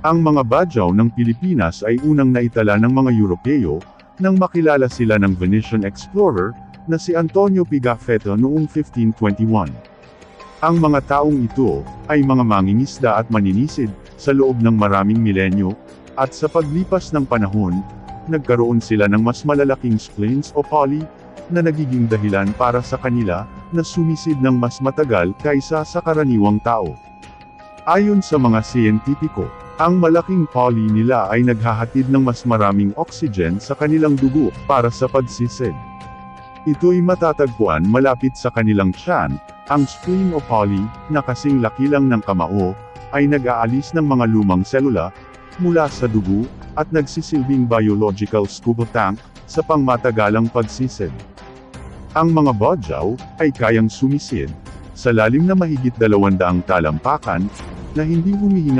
Ang mga Bajau ng Pilipinas ay unang naitala ng mga Europeo, nang makilala sila ng Venetian explorer, na si Antonio Pigafetta noong 1521. Ang mga taong ito, ay mga mangingisda at maninisid, sa loob ng maraming milenyo, at sa paglipas ng panahon, nagkaroon sila ng mas malalaking spleens o poly, na nagiging dahilan para sa kanila, na sumisid ng mas matagal kaysa sa karaniwang tao. Ayon sa mga siyentipiko, ang malaking poly nila ay naghahatid ng mas maraming oxygen sa kanilang dugo, para sa pagsisid. Ito'y matatagpuan malapit sa kanilang tiyan. Ang spleen o poly, na kasing laki lang ng kamao, ay nag-aalis ng mga lumang selula, mula sa dugo, at nagsisilbing biological scuba tank, sa pangmatagalang pagsisid. Ang mga Bajau, ay kayang sumisid, sa lalim na mahigit 200 talampakan, na hindi humihinga